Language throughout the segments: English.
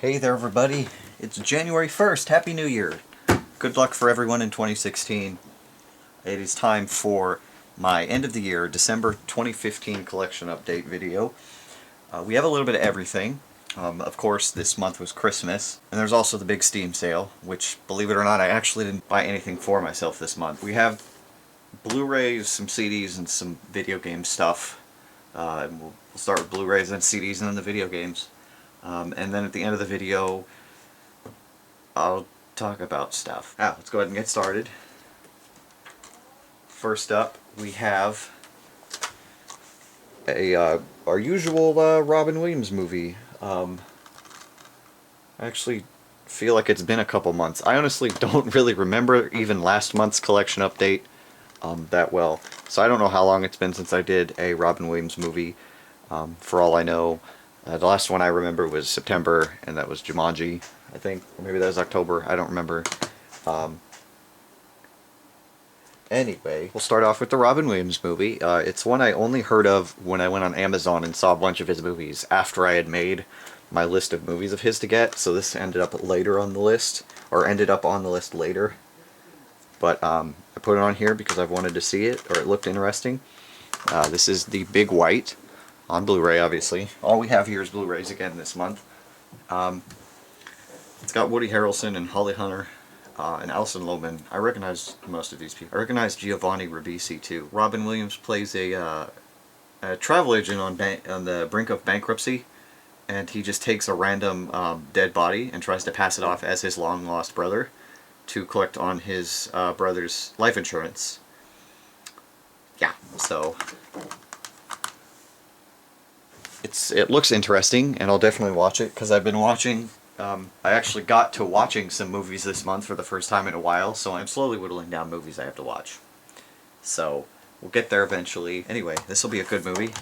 Hey there everybody, it's January 1st, Happy New Year! Good luck for everyone in 2016. It is time for my end of the year, December 2015 collection update video. We have a little bit of everything. Of course, this month was Christmas, and there's also the big Steam sale, which, believe it or not, I actually didn't buy anything for myself this month. We have Blu-rays, some CDs, and some video game stuff. And we'll start with Blu-rays and CDs and then the video games. And then at the end of the video, I'll talk about stuff. Let's go ahead and get started. First up, we have our usual Robin Williams movie. I actually feel like it's been a couple months. I honestly don't really remember even last month's collection update that well. So I don't know how long it's been since I did a Robin Williams movie. For all I know, the last one I remember was September, and that was Jumanji, I think. Or maybe that was October, I don't remember. Anyway, we'll start off with the Robin Williams movie. It's one I only heard of when I went on Amazon and saw a bunch of his movies after I had made my list of movies of his to get, so this ended up later on the list, or ended up on the list later. But I put it on here because I wanted to see it, or it looked interesting. This is The Big White, on Blu-ray, obviously. All we have here is Blu-rays again this month. It's got Woody Harrelson and Holly Hunter and Alison Lohman. I recognize most of these people. I recognize Giovanni Ribisi too. Robin Williams plays a travel agent on the brink of bankruptcy, and he just takes a random dead body and tries to pass it off as his long-lost brother to collect on his brother's life insurance. Yeah, so it looks interesting, and I'll definitely watch it because I've been watching. I actually got to watching some movies this month for the first time in a while, so I'm slowly whittling down movies I have to watch. So we'll get there eventually. Anyway, this will be a good movie.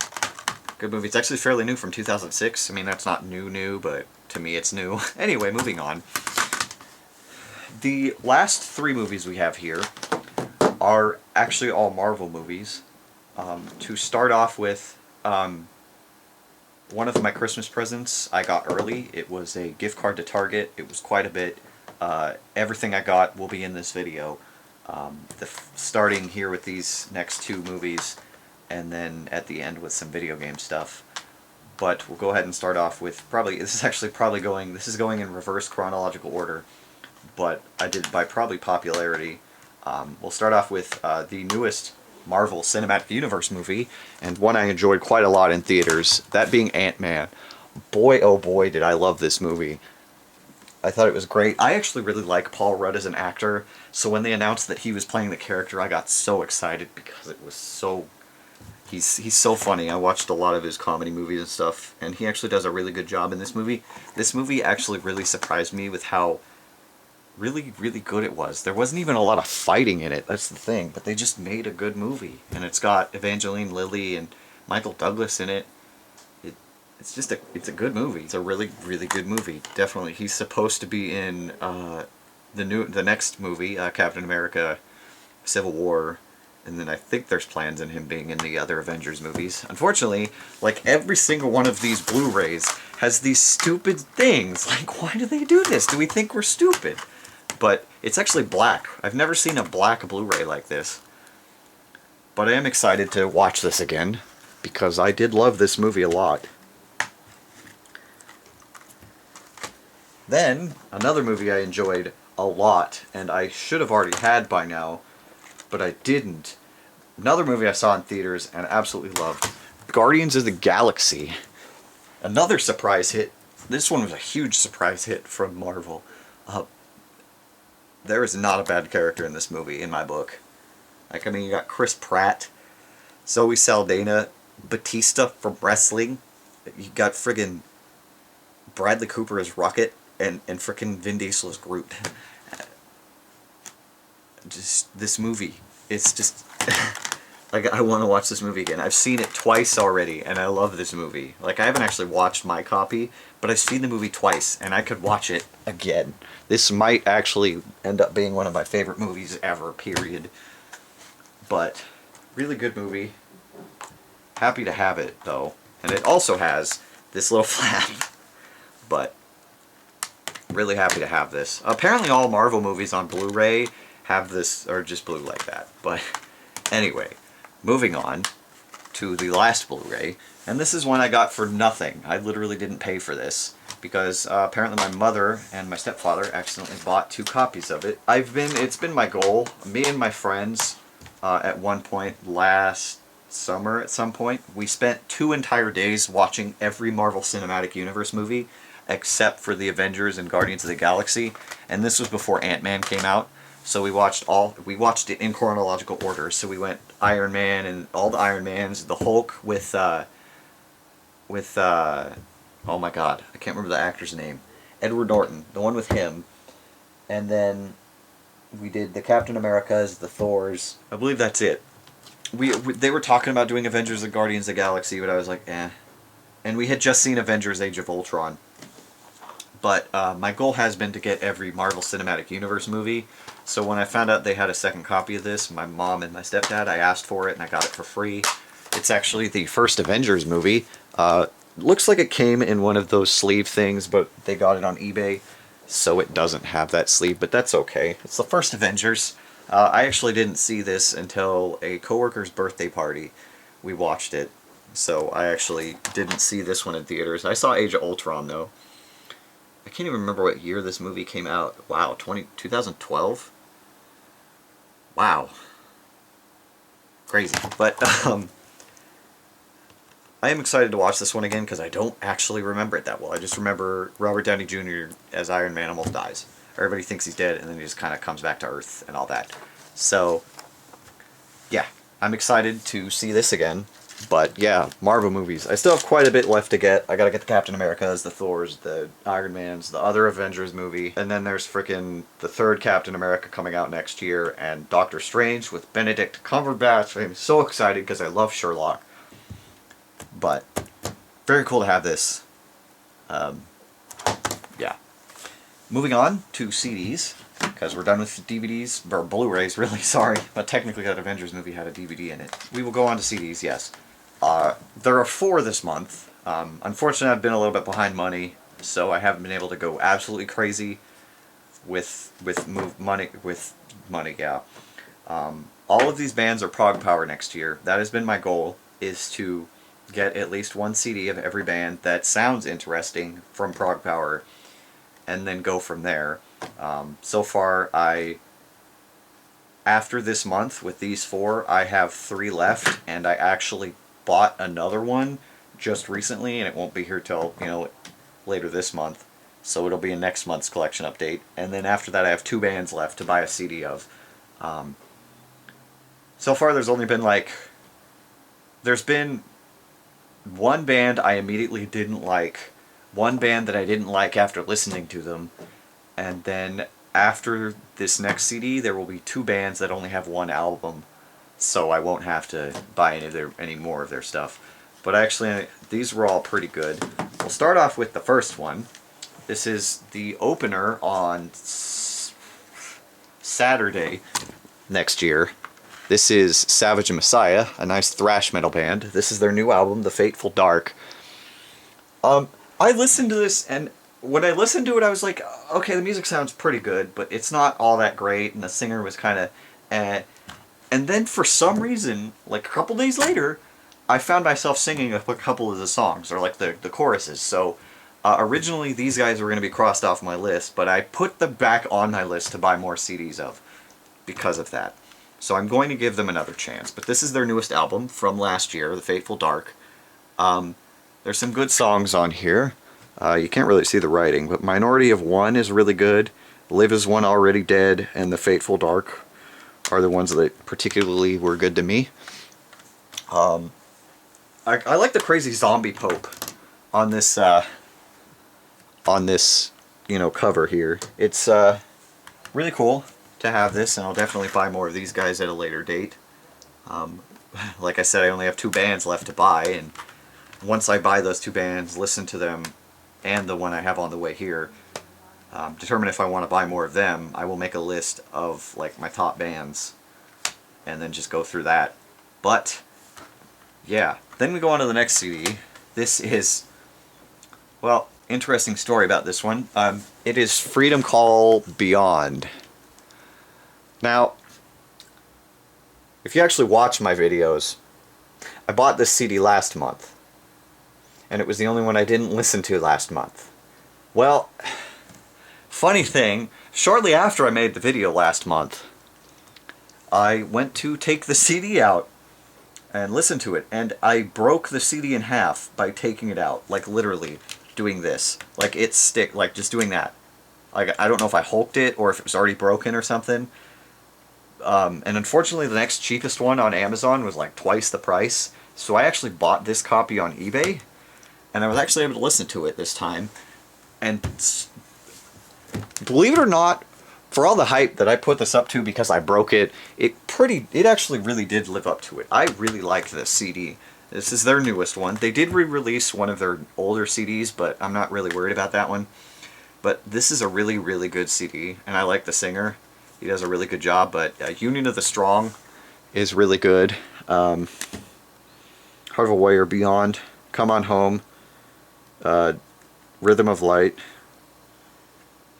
Good movie. It's actually fairly new, from 2006. I mean, that's not new, but to me it's new. Anyway, moving on. The last three movies we have here are actually all Marvel movies. To start off with, one of my Christmas presents I got early. It was a gift card to Target. It was quite a bit. Everything I got will be in this video. Starting here with these next two movies, and then at the end with some video game stuff. But we'll go ahead and start off with this is going in reverse chronological order, but I did by probably popularity. We'll start off with the newest Marvel Cinematic Universe movie, and one I enjoyed quite a lot in theaters, that being Ant-Man. Boy, oh boy, did I love this movie. I thought it was great. I actually really like Paul Rudd as an actor, so when they announced that he was playing the character, I got so excited because it was so... He's so funny. I watched a lot of his comedy movies and stuff, and he actually does a really good job in this movie. This movie actually really surprised me with how really good it was. There wasn't even a lot of fighting in it, that's the thing, but they just made a good movie. And it's got Evangeline Lilly and Michael Douglas in it. It's a good movie. It's a really good movie. Definitely. He's supposed to be in the next movie, Captain America Civil War, and then I think there's plans in him being in the other Avengers movies. Unfortunately, like, every single one of these Blu-rays has these stupid things. Like, why do they do this? Do we think we're stupid? But it's actually black. I've never seen a black Blu-ray like this. But I am excited to watch this again, because I did love this movie a lot. Then, another movie I enjoyed a lot, and I should have already had by now, but I didn't. Another movie I saw in theaters and absolutely loved, Guardians of the Galaxy. Another surprise hit. This one was a huge surprise hit from Marvel. There is not a bad character in this movie, in my book. Like, I mean, you got Chris Pratt, Zoe Saldana, Batista from wrestling. You got friggin' Bradley Cooper as Rocket, and frickin' Vin Diesel as Groot. Just, this movie, it's just... like, I want to watch this movie again. I've seen it twice already, and I love this movie. Like, I haven't actually watched my copy, but I've seen the movie twice, and I could watch it again. This might actually end up being one of my favorite movies ever, period. But, really good movie. Happy to have it, though. And it also has this little flap. But, Really happy to have this. Apparently all Marvel movies on Blu-ray have this, or just blue like that. But anyway, moving on to the last Blu-ray. And this is one I got for nothing. I literally didn't pay for this, because apparently my mother and my stepfather accidentally bought 2 copies of it. It's been my goal, me and my friends, at one point last summer at some point, we spent 2 entire days watching every Marvel Cinematic Universe movie except for the Avengers and Guardians of the Galaxy, and this was before Ant-Man came out. So we watched it in chronological order. So we went Iron Man and all the Iron Mans, the Hulk with oh my god, I can't remember the actor's name. Edward Norton, the one with him. And then we did the Captain Americas, the Thors. I believe that's it. They were talking about doing Avengers and Guardians of the Galaxy, but I was like, eh. And we had just seen Avengers Age of Ultron. But my goal has been to get every Marvel Cinematic Universe movie. So when I found out they had a second copy of this, my mom and my stepdad, I asked for it and I got it for free. It's actually the first Avengers movie. Looks like it came in one of those sleeve things, but they got it on eBay, so it doesn't have that sleeve, but that's okay. It's the first Avengers. I actually didn't see this until a coworker's birthday party. We watched it, so I actually didn't see this one in theaters. I saw Age of Ultron, though. I can't even remember what year this movie came out. Wow, 2012? Wow. Crazy. But, I am excited to watch this one again because I don't actually remember it that well. I just remember Robert Downey Jr. as Iron Man almost dies. Everybody thinks he's dead, and then he just kind of comes back to Earth and all that. So, yeah, I'm excited to see this again. But yeah, Marvel movies. I still have quite a bit left to get. I gotta get the Captain Americas, the Thors, the Iron Mans, the other Avengers movie. And then there's frickin' the 3rd Captain America coming out next year, and Doctor Strange with Benedict Cumberbatch. I'm so excited because I love Sherlock. But, very cool to have this. Yeah. Moving on to CDs, because we're done with DVDs, or Blu-rays, really, sorry. But technically that Avengers movie had a DVD in it. We will go on to CDs, yes. There are 4 this month. Unfortunately, I've been a little bit behind money, so I haven't been able to go absolutely crazy with money, yeah. All of these bands are Prog Power next year. That has been my goal, is to get at least 1 CD of every band that sounds interesting from Prog Power, and then go from there. So far, after this month, with these 4, I have 3 left, and I actually bought another one just recently, and it won't be here till, later this month. So it'll be in next month's collection update. And then after that, I have 2 bands left to buy a CD of. So far, there's only been there's been 1 band I immediately didn't like, 1 band that I didn't like after listening to them, and then after this next CD, there will be 2 bands that only have 1 album, so I won't have to buy any more of their stuff. But actually, these were all pretty good. We'll start off with the first one. This is the opener on Saturday next year. This is Savage and Messiah, a nice thrash metal band. This is their new album, The Fateful Dark. I listened to this, and when I listened to it, I was like, okay, the music sounds pretty good, but it's not all that great, and the singer was kind of eh. And then for some reason, a couple days later, I found myself singing a couple of the songs, or the choruses. So originally these guys were going to be crossed off my list, but I put them back on my list to buy more CDs of because of that. So I'm going to give them another chance. But this is their newest album from last year, The Fateful Dark. There's some good songs on here. You can't really see the writing, but Minority of One is really good. Live as One Already Dead and The Fateful Dark are the ones that particularly were good to me. I like the Crazy Zombie Pope on this cover here. It's really cool to have this, and I'll definitely buy more of these guys at a later date. Like I said, I only have 2 bands left to buy, and once I buy those 2 bands, listen to them, and the one I have on the way here, determine if I want to buy more of them, I will make a list of my top bands, and then just go through that. But yeah, then we go on to the next CD. This is, well, interesting story about this one. It is Freedom Call Beyond. Now, if you actually watch my videos, I bought this CD last month, and it was the only one I didn't listen to last month. Well, funny thing, shortly after I made the video last month, I went to take the CD out and listen to it, and I broke the CD in half by taking it out, like literally doing this, like just doing that. Like, I don't know if I hulked it or if it was already broken or something. And unfortunately the next cheapest one on Amazon was like twice the price, so I actually bought this copy on eBay, and I was actually able to listen to it this time, and believe it or not, for all the hype that I put this up to because I broke it, it actually really did live up to it. I really liked this CD. This is their newest one. They did re-release one of their older CDs, but I'm not really worried about that one. But this is a really, really good CD, and I like the singer. He does a really good job, but Union of the Strong is really good. Heart of a Warrior, Beyond, Come On Home, Rhythm of Light,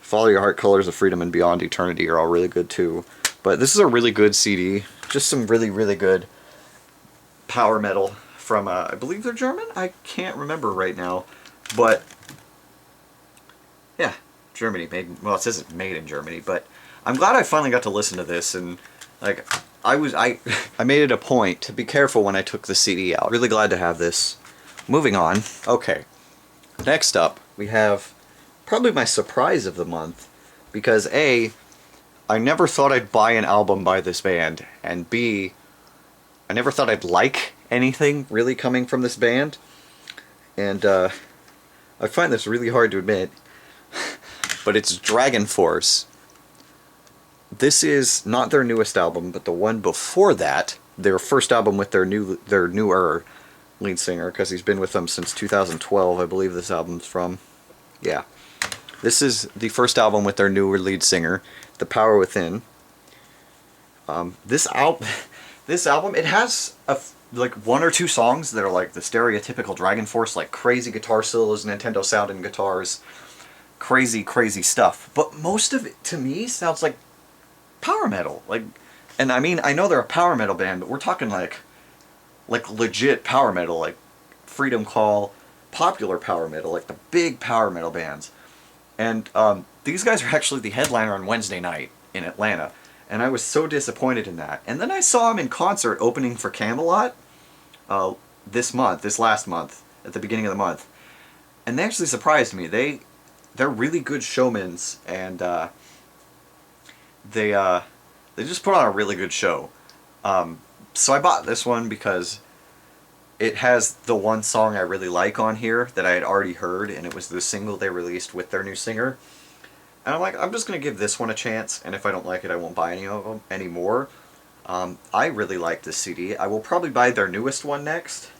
Follow Your Heart, Colors of Freedom, and Beyond Eternity are all really good too. But this is a really good CD. Just some really, really good power metal from, I believe they're German? I can't remember right now. But, yeah, Germany. Well, it says it's made in Germany, but I'm glad I finally got to listen to this, and like I made it a point to be careful when I took the CD out. Really glad to have this. Moving on. Okay. Next up, we have probably my surprise of the month, because A, I never thought I'd buy an album by this band, and B, I never thought I'd like anything really coming from this band, and I find this really hard to admit, but it's Dragon Force. This is not their newest album, but the one before that, their first album with their newer lead singer, because he's been with them since 2012, I believe this album's from. Yeah. This is the first album with their newer lead singer, The Power Within. This album, it has like one or two songs that are like the stereotypical Dragon Force, like crazy guitar solos, Nintendo sounding guitars, crazy, crazy stuff. But most of it, to me, sounds like power metal. Like, and I mean, I know they're a power metal band, but we're talking like legit power metal, like Freedom Call, popular power metal, like the big power metal bands. And these guys are actually the headliner on Wednesday night in Atlanta, and I was so disappointed in that. And then I saw them in concert opening for Camelot this last month, at the beginning of the month, and they actually surprised me. They're really good showmans, and they just put on a really good show. So I bought this one because it has the one song I really like on here that I had already heard, and it was the single they released with their new singer. And I'm like, I'm just going to give this one a chance, and if I don't like it, I won't buy any of them anymore. I really like this CD. I will probably buy their newest one next.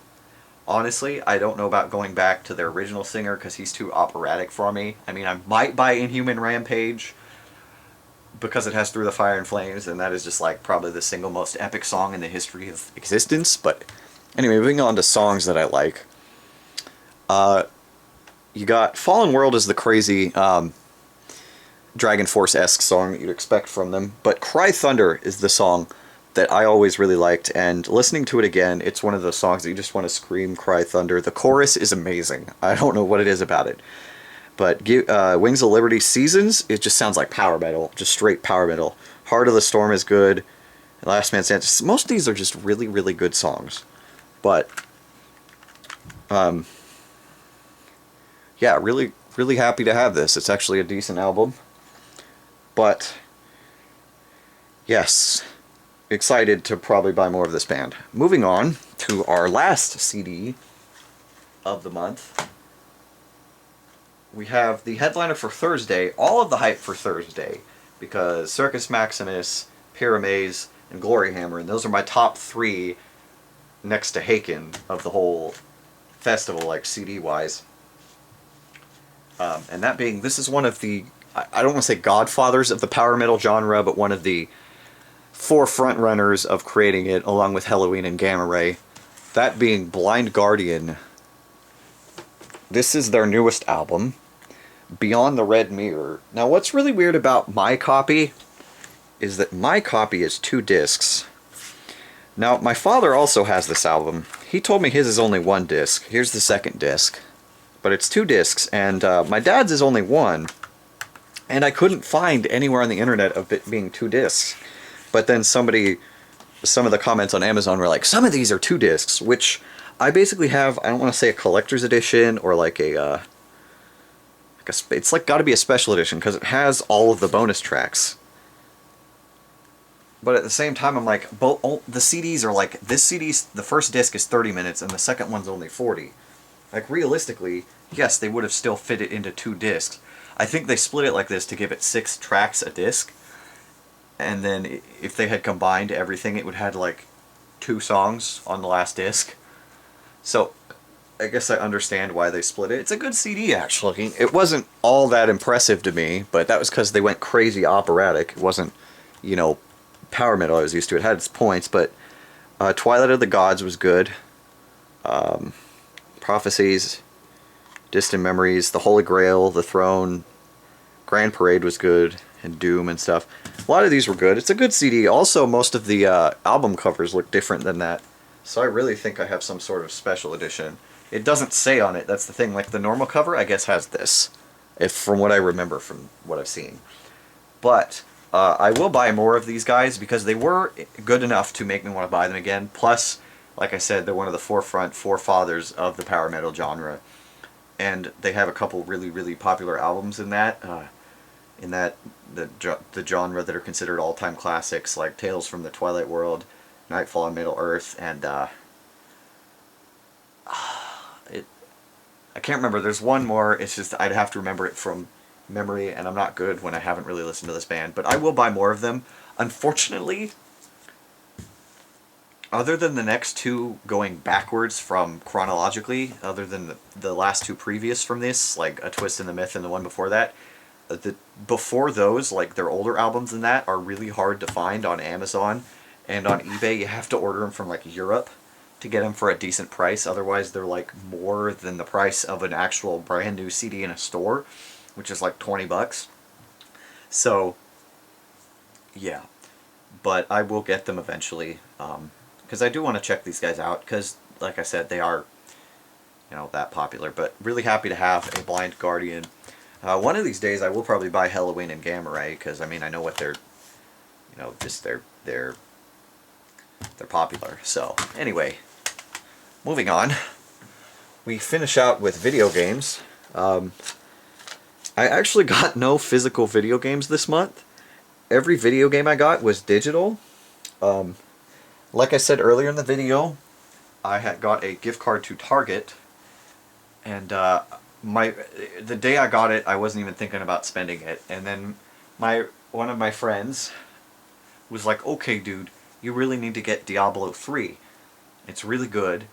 Honestly, I don't know about going back to their original singer because he's too operatic for me. I mean, I might buy Inhuman Rampage because it has Through the Fire and Flames, and that is just like probably the single most epic song in the history of existence. But anyway, moving on to songs that I like. You got Fallen World is the crazy Dragon Force-esque song that you'd expect from them, but Cry Thunder is the song that I always really liked, and listening to it again, it's one of those songs that you just want to scream Cry Thunder. The chorus is amazing. I don't know what it is about it. But Wings of Liberty, Seasons, it just sounds like power metal, just straight power metal. Heart of the Storm is good. Last Man Standing. Most of these are just really, really good songs. But, yeah, really, really happy to have this. It's actually a decent album. But, yes, excited to probably buy more of this band. Moving on to our last CD of the month. We have the headliner for Thursday, all of the hype for Thursday, because Circus Maximus, Pyramaze, and Glory Hammer, and those are my top three next to Haken of the whole festival, like CD-wise. And that being, this is one of the, I don't want to say godfathers of the power metal genre, but one of the forefront runners of creating it, along with Helloween and Gamma Ray. That being Blind Guardian. This is their newest album. Beyond the Red Mirror. Now, what's really weird about my copy is that my copy is 2 discs. Now, my father also has this album. He told me his is only 1 disc. Here's the second disc. But it's 2 discs, and my dad's is only 1. And I couldn't find anywhere on the internet of it being 2 discs. But then some of the comments on Amazon were like, some of these are 2 discs, which I basically have, I don't want to say a collector's edition or like it's like got to be a special edition because it has all of the bonus tracks. But at the same time, I'm like, the CDs are like, this CD's, the first disc is 30 minutes and the second one's only 40. Like, realistically, yes, they would have still fit it into 2 discs. I think they split it like this to give it 6 tracks a disc. And then if they had combined everything, it would have had like 2 songs on the last disc. So I guess I understand why they split it. It's a good CD, actually. It wasn't all that impressive to me, but that was because they went crazy operatic. It wasn't, you know, power metal I was used to. It had its points, but Twilight of the Gods was good. Prophecies, Distant Memories, The Holy Grail, The Throne, Grand Parade was good, and Doom and stuff. A lot of these were good. It's a good CD. Also, most of the album covers look different than that, so I really think I have some sort of special edition. It doesn't say on it, that's the thing. Like, the normal cover, I guess, has this, if from what I remember from what I've seen. But I will buy more of these guys because they were good enough to make me want to buy them again. Plus, like I said, they're one of the forefathers of the power metal genre. And they have a couple really, really popular albums in that. The genre that are considered all-time classics, like Tales from the Twilight World, Nightfall on Middle Earth, and I can't remember. There's one more. It's just I'd have to remember it from memory, and I'm not good when I haven't really listened to this band. But I will buy more of them. Unfortunately, other than the next 2 going backwards from chronologically, other than the last 2 previous from this, like A Twist in the Myth and the one before that, before those, like their older albums than that, are really hard to find on Amazon. And on eBay, you have to order them from like Europe to get them for a decent price. Otherwise, they're like more than the price of an actual brand new CD in a store, which is like 20 bucks. So, yeah. But I will get them eventually, because I do want to check these guys out, because, like I said, they are, you know, that popular. But really happy to have a Blind Guardian. One of these days, I will probably buy Helloween and Gamma Ray, because, I mean, I know what they're, you know, just they're popular. So, anyway, moving on. We finish out with video games. I actually got no physical video games this month. Every video game I got was digital. Like I said earlier in the video, I had got a gift card to Target, and the day I got it, I wasn't even thinking about spending it. And then one of my friends was like, "Okay, dude, you really need to get Diablo 3. It's really good."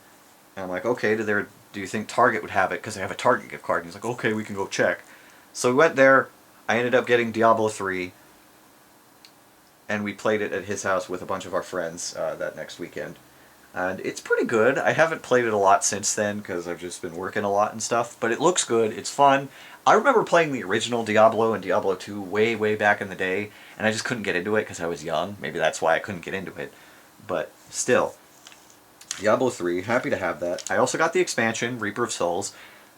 And I'm like, "Okay, do you think Target would have it? Because I have a Target gift card." And he's like, "Okay, we can go check." So we went there. I ended up getting Diablo 3. And we played it at his house with a bunch of our friends that next weekend. And it's pretty good. I haven't played it a lot since then because I've just been working a lot and stuff. But it looks good. It's fun. I remember playing the original Diablo and Diablo 2 way, way back in the day. And I just couldn't get into it because I was young. Maybe that's why I couldn't get into it. But still, Diablo 3, happy to have that. I also got the expansion, Reaper of Souls.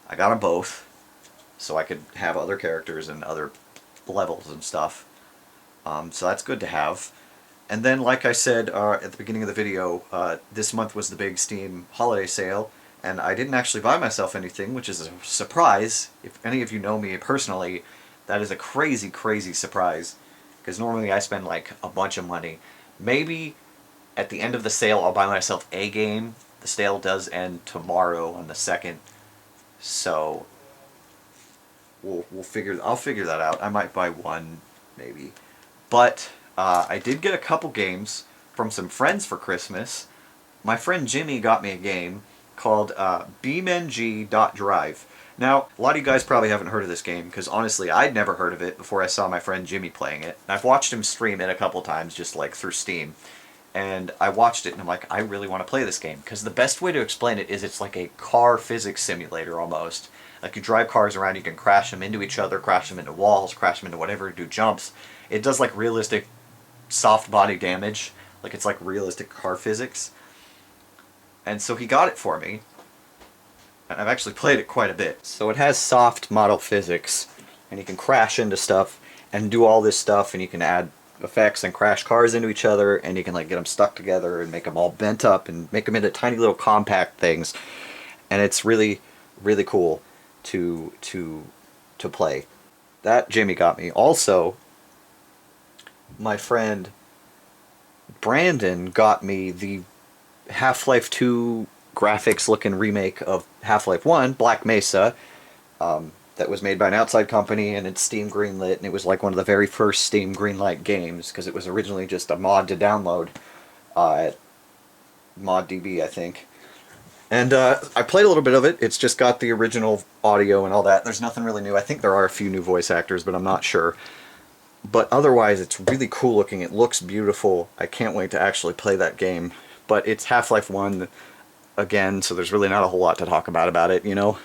I got them both, so I could have other characters and other levels and stuff. So that's good to have. And then, like I said at the beginning of the video, this month was the big Steam holiday sale, and I didn't actually buy myself anything, which is a surprise. If any of you know me personally, that is a crazy, crazy surprise, because normally I spend like a bunch of money. Maybe at the end of the sale I'll buy myself a game. The sale does end tomorrow on the 2nd, so I'll figure that out. I might buy one, maybe. But I did get a couple games from some friends for Christmas. My friend Jimmy got me a game called BeamNG.Drive. Now, a lot of you guys probably haven't heard of this game, because honestly, I'd never heard of it before I saw my friend Jimmy playing it. And I've watched him stream it a couple times, just like through Steam. And I watched it and I'm like, I really want to play this game. Because the best way to explain it is it's like a car physics simulator almost. Like you drive cars around, you can crash them into each other, crash them into walls, crash them into whatever, do jumps. It does like realistic soft body damage, like it's like realistic car physics. And so he got it for me, and I've actually played it quite a bit. So it has soft model physics, and you can crash into stuff and do all this stuff, and you can add effects and crash cars into each other, and you can like get them stuck together and make them all bent up and make them into tiny little compact things. And it's really, really cool to play. That Jimmy got me. Also, my friend Brandon got me the Half-Life 2 graphics looking remake of Half-Life 1, Black Mesa, that was made by an outside company, and it's Steam greenlit, and it was like one of the very first Steam greenlight games, because it was originally just a mod to download at ModDB, I think. And I played a little bit of it. It's just got the original audio and all that. There's nothing really new. I think there are a few new voice actors, but I'm not sure. But otherwise, it's really cool looking. It looks beautiful. I can't wait to actually play that game. But it's Half-Life 1 again, so there's really not a whole lot to talk about it, you know?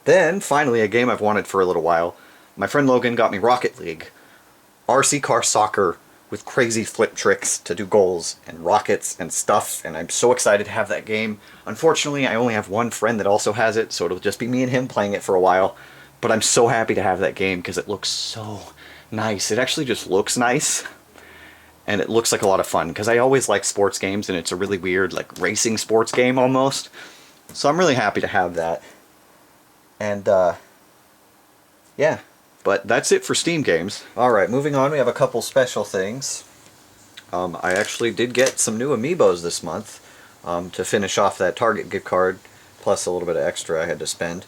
Then, finally, a game I've wanted for a little while. My friend Logan got me Rocket League. RC car soccer with crazy flip tricks to do goals and rockets and stuff, and I'm so excited to have that game. Unfortunately, I only have one friend that also has it, so it'll just be me and him playing it for a while. But I'm so happy to have that game because it looks so nice. It actually just looks nice, and it looks like a lot of fun, because I always like sports games, and it's a really weird, like, racing sports game almost. So I'm really happy to have that. And, yeah. But that's it for Steam games. Alright, moving on, we have a couple special things. I actually did get some new amiibos this month to finish off that Target gift card, plus a little bit of extra I had to spend.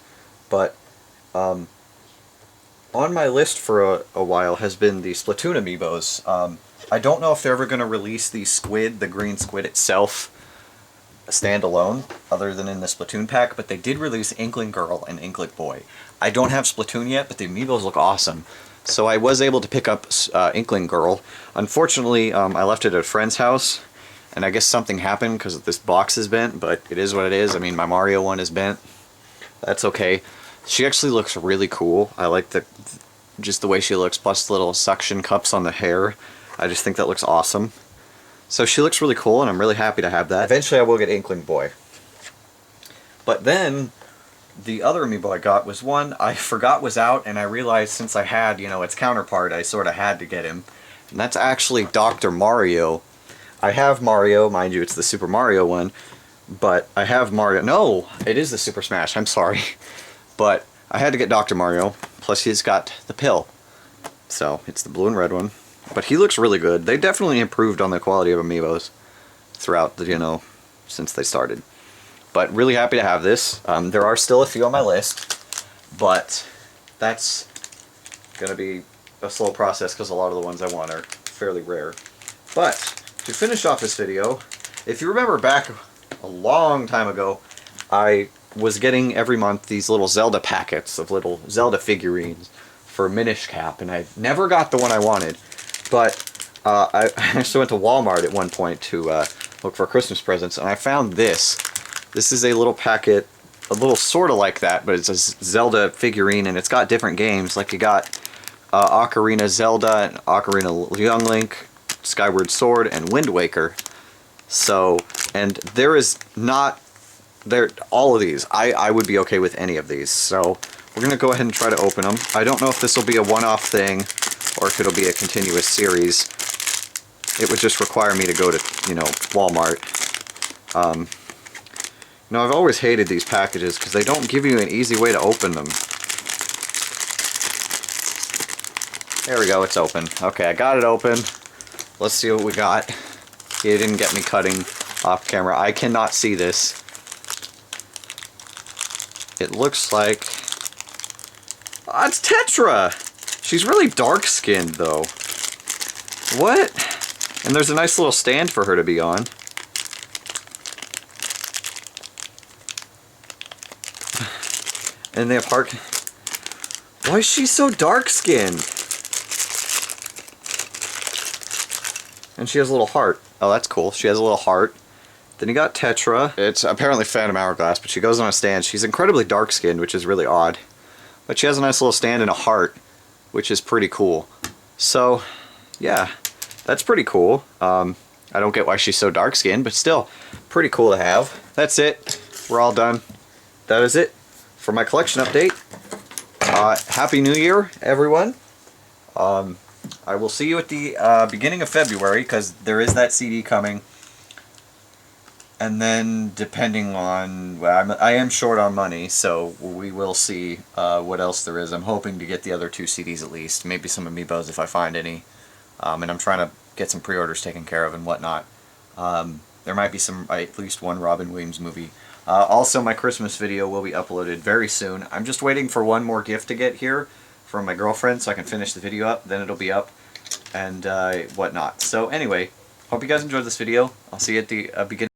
But on my list for a while has been the Splatoon amiibos. I don't know if they're ever going to release the squid, the green squid itself, standalone, other than in the Splatoon pack, but they did release Inkling Girl and Inkling Boy. I don't have Splatoon yet, but the amiibos look awesome. So I was able to pick up Inkling Girl. Unfortunately, I left it at a friend's house, and I guess something happened because this box is bent, but it is what it is. I mean, my Mario one is bent. That's okay. She actually looks really cool. I like just the way she looks, plus the little suction cups on the hair. I just think that looks awesome. So she looks really cool, and I'm really happy to have that. Eventually I will get Inkling Boy. But then, the other amiibo I got was one I forgot was out, and I realized since I had, you know, its counterpart, I sort of had to get him. And that's actually Dr. Mario. I have Mario, mind you, it's the Super Mario one, but I have Mario. No, it is the Super Smash, I'm sorry. But I had to get Dr. Mario, plus he's got the pill. So, it's the blue and red one. But he looks really good. They definitely improved on the quality of amiibos throughout the, you know, since they started. But really happy to have this. There are still a few on my list, but that's going to be a slow process because a lot of the ones I want are fairly rare. But to finish off this video, if you remember back a long time ago, I was getting every month these little Zelda packets of little Zelda figurines for Minish Cap, and I never got the one I wanted. But I actually went to Walmart at one point to look for Christmas presents, and I found this. This is a little packet, a little sort of like that, but it's a Zelda figurine, and it's got different games. Like you got Ocarina Zelda, and Ocarina Young Link, Skyward Sword, and Wind Waker. So, and there is not, all of these. I would be okay with any of these. So, we're going to go ahead and try to open them. I don't know if this will be a one-off thing, or if it'll be a continuous series. It would just require me to go to, you know, Walmart. You know, I've always hated these packages because they don't give you an easy way to open them. There we go, it's open. Okay, I got it open. Let's see what we got. He didn't get me cutting off camera. I cannot see this. It looks like... Oh, it's Tetra! She's really dark-skinned, though. What? And there's a nice little stand for her to be on. And they have heart... Why is she so dark-skinned? And she has a little heart. Oh, that's cool. She has a little heart. Then you got Tetra. It's apparently Phantom Hourglass, but she goes on a stand. She's incredibly dark-skinned, which is really odd. But she has a nice little stand and a heart, which is pretty cool. So, yeah, that's pretty cool. I don't get why she's so dark-skinned, but still, pretty cool to have. That's it. We're all done. That is it for my collection update. Happy New Year, everyone. I will see you at the beginning of February, because there is that CD coming. And then, depending on... Well, I am short on money, so we will see what else there is. I'm hoping to get the other 2 CDs at least. Maybe some Amiibos if I find any. And I'm trying to get some pre-orders taken care of and whatnot. There might be at least one Robin Williams movie. Also, my Christmas video will be uploaded very soon. I'm just waiting for one more gift to get here from my girlfriend so I can finish the video up. Then it'll be up and whatnot. So anyway, hope you guys enjoyed this video. I'll see you at the beginning.